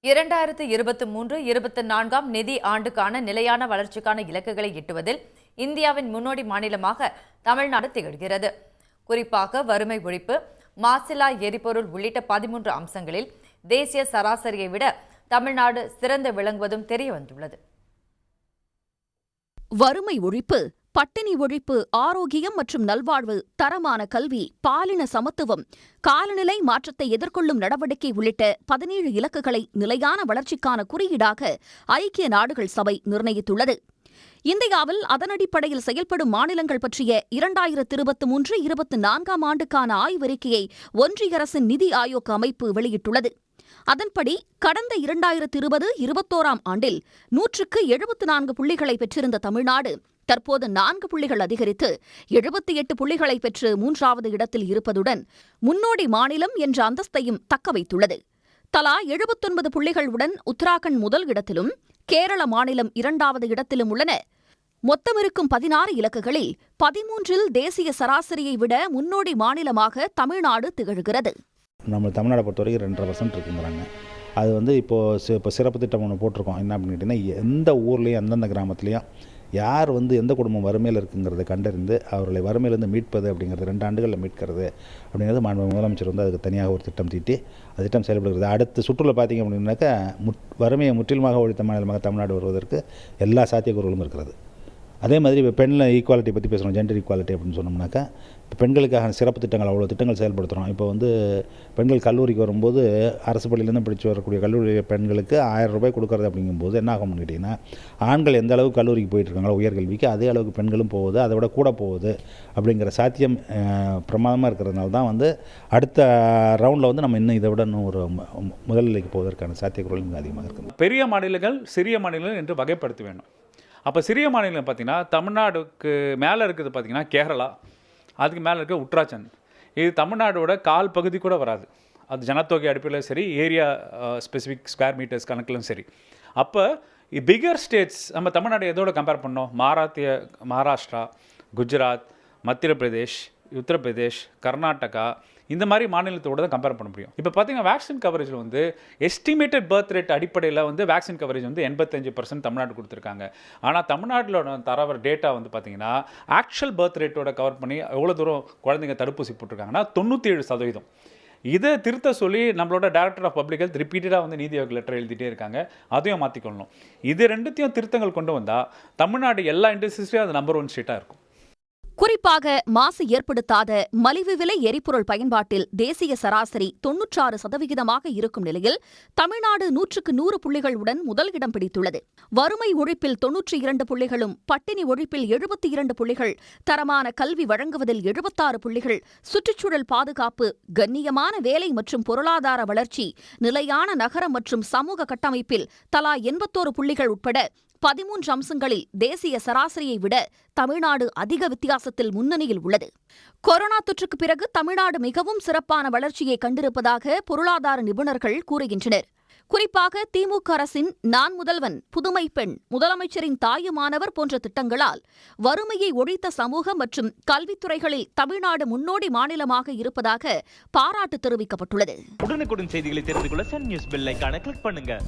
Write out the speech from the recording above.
2023-24 நிதி ஆண்டுக்கான நிலையான வளர்ச்சிக்கான இலக்குகளை எட்டுவதில் இந்தியாவின் முன்னோடி மாநிலமாக தமிழ்நாடு திகழ்கிறது. குறிப்பாக வறுமை ஒழிப்பு, மாசில்லா எரிபொருள் உள்ளிட்ட 13 அம்சங்களில் தேசிய சராசரியை விட தமிழ்நாடு சிறந்து விளங்குவதும் தெரியவந்துள்ளது. வறுமை ஒழிப்பு, பட்டினி ஒழிப்பு, ஆரோக்கியம் மற்றும் நல்வாழ்வு, தரமான கல்வி, பாலின சமத்துவம், காலநிலை மாற்றத்தை எதிர்கொள்ளும் நடவடிக்கை உள்ளிட்ட 17 இலக்குகளை நிலையான வளர்ச்சிக்கான குறியீடாக ஐக்கிய நாடுகள் சபை நிர்ணயித்துள்ளது. இந்தியாவில் அதன் அடிப்படையில் செயல்படும் மாநிலங்கள் பற்றிய 2023-24 ஆண்டுக்கான ஆய்வறிக்கையை ஒன்றிய அரசின் நிதி ஆயோக் அமைப்பு வெளியிட்டுள்ளது. அதன்படி கடந்த 2020-21 ஆண்டில் 174 புள்ளிகளை பெற்றிருந்த தமிழ்நாடு தற்போது 4 புள்ளிகள் அதிகரித்து 78 புள்ளிகளை பெற்று 3வது இடத்தில் இருப்பதுடன் முன்னோடி மாநிலம் என்ற அந்தஸ்தையும் தக்கவைத்துள்ளது. தலா 79 புள்ளிகளுடன் உத்தராகண்ட் முதல் இடத்திலும் கேரள மாநிலம் 2வது இடத்திலும் உள்ளன. மொத்தமிருக்கும் 16 இலக்குகளில் 13இல் தேசிய சராசரியை விட முன்னோடி மாநிலமாக தமிழ்நாடு திகழ்கிறது. நம்ம தமிழ்நாடை பொறுத்த வரைக்கும் 2.5% இருக்குங்கிறாங்க. அது இப்போ சிறப்பு திட்டம் ஒன்று போட்டிருக்கோம். என்ன அப்படின்னு கேட்டிங்கன்னா, எந்த ஊர்லேயும் எந்தெந்த கிராமத்துலேயும் யார் எந்த குடும்பம் வறுமையில் இருக்குங்கிறத கண்டறிந்து அவர்களை வறுமையிலேருந்து மீட்பது அப்படிங்கிறது 2 ஆண்டுகளில் மீட்கிறது அப்படிங்கிறது முதலமைச்சர் அதுக்கு தனியாக ஒரு திட்டம் தீட்டி அது திட்டம் செயல்படுகிறது. அடுத்த சுற்றுலா பார்த்திங்க அப்படின்னாக்கா வறுமையை முற்றிலுமாக ஒழித்த மாநிலமாக தமிழ்நாடு வருவதற்கு எல்லா சாத்தியக்கூறுகளும் இருக்கிறது. அதே மாதிரி இப்போ பெண்ணில் ஈக்குவாலிட்டி பற்றி பேசுகிறோம், ஜெண்டர் ஈக்குவாலிட்டி அப்படின்னு சொன்னோம்னாக்கா இப்போ பெண்களுக்காக சிறப்பு திட்டங்கள் அவ்வளோ திட்டங்கள் செயல்படுத்துகிறோம். இப்போ பெண்கள் கல்லூரிக்கு வரும்போது அரசு பள்ளியிலேருந்து படித்து வரக்கூடிய கல்லூரி பெண்களுக்கு 1000 ரூபாய் கொடுக்குறது அப்படிங்கும்போது என்ன ஆகும்னு கேட்டிங்கன்னா, ஆண்கள் எந்த அளவுக்கு கல்லூரிக்கு போயிட்டு இருக்காங்களோ உயர்கல்விக்கு அதே அளவுக்கு பெண்களும் போகுது, அதை விட கூட போகுது அப்படிங்கிற சாத்தியம் பிரமாதமாக இருக்கிறதுனால தான் அடுத்த ரவுண்டில் நம்ம இன்னும் இதை விட இன்னும் ஒரு முதல் நிலைக்கு போவதற்கான சாத்தியக்கூறுகள் இன்னும் அதிகமாக இருக்குது. பெரிய மாநிலங்கள் சிறிய மாநிலங்கள் என்று வகைப்படுத்த வேண்டும். அப்போ சிறிய மாநிலம் பார்த்திங்கன்னா தமிழ்நாடுக்கு மேலே இருக்குது பார்த்திங்கன்னா கேரளா, அதுக்கு மேலே இருக்க உத்தராகண்ட். இது தமிழ்நாடோட கால் பகுதி கூட வராது. அது ஜனத்தொகை அடிப்படையில் சரி, ஏரியா ஸ்பெசிஃபிக் ஸ்கொயர் மீட்டர்ஸ் கணக்கிலும் சரி. அப்போ பிகர் ஸ்டேட்ஸ் நம்ம தமிழ்நாடு எதோட கம்பேர் பண்ணோம்? மகாராஷ்டிரா, குஜராத், மத்திய பிரதேஷ், உத்தரப்பிரதேஷ், கர்நாடகா, இந்த மாதிரி மாநிலத்தோடு தான் கம்பேர் பண்ண முடியும். இப்போ பார்த்தீங்கன்னா வேக்சின் கவரேஜில் எஸ்டிமேட்டட் பர்த் ரேட் அடிப்படையில் வேக்சின் கவரேஜ் 85% தமிழ்நாடு கொடுத்துருக்காங்க. ஆனால் தமிழ்நாட்டிலோட தரவர டேட்டா பார்த்தீங்கன்னா ஆக்சுவல் பர்த் ரேட்டோட கவர் பண்ணி எவ்வளோ தூரம் குழந்தைங்க தடுப்பூசி போட்டிருக்காங்கன்னா 97%. இதை திருத்த சொல்லி நம்மளோட டைரக்டர் ஆஃப் பப்ளிக் ஹெல்த் ரிப்பீட்டடாக நீதி ஆயோக் லெட்டர் எழுதிட்டே இருக்காங்க. அதையும் மாற்றிக்கொள்ளணும். இது ரெண்டுத்தையும் திருத்தங்கள் கொண்டு வந்தால் தமிழ்நாடு எல்லா இண்டஸ்ட்ரீஸ்லையும் அது நம்பர் 1 ஸ்டேட்டாக இருக்கும். குறிப்பாக மாசு ஏற்படுத்தாத மலிவு விலை எரிபொருள் பயன்பாட்டில் தேசிய சராசரி 96% இருக்கும் நிலையில் தமிழ்நாடு 100க்கு 100 புள்ளிகளுடன் முதல் இடம் பிடித்துள்ளது. வறுமை ஒழிப்பில் 92 புள்ளிகளும், பட்டினி ஒழிப்பில் 72 புள்ளிகள், தரமான கல்வி வழங்குவதில் 76 புள்ளிகள், சுற்றுச்சூழல் பாதுகாப்பு, கண்ணியமான வேலை மற்றும் பொருளாதார வளர்ச்சி, நிலையான நகர மற்றும் சமூக கட்டமைப்பில் தலா 81 புள்ளிகள் உட்பட 13 அம்சங்களில் தேசிய சராசரியை விட தமிழ்நாடு அதிக வித்தியாசத்தில் முன்னணியில் உள்ளது. கொரோனா தொற்றுக்கு பிறகு தமிழ்நாடு மிகவும் சிறப்பான வளர்ச்சியை கண்டிருப்பதாக பொருளாதார நிபுணர்கள் கூறுகின்றனர். குறிப்பாக திமுக அரசின் நான் முதல்வன், புதுமை பெண், முதலமைச்சரின் தாயுமானவர் போன்ற திட்டங்களால் வறுமையை ஒழித்த சமூக மற்றும் கல்வித்துறைகளில் தமிழ்நாடு முன்னோடி மாநிலமாக இருப்பதாக பாராட்டு தெரிவிக்கப்பட்டுள்ளது. உடனுக்குடன் செய்திகளை தெரிந்து கொள்ள சன் நியூஸ் பெல் ஐகானை கிளிக் பண்ணுங்க.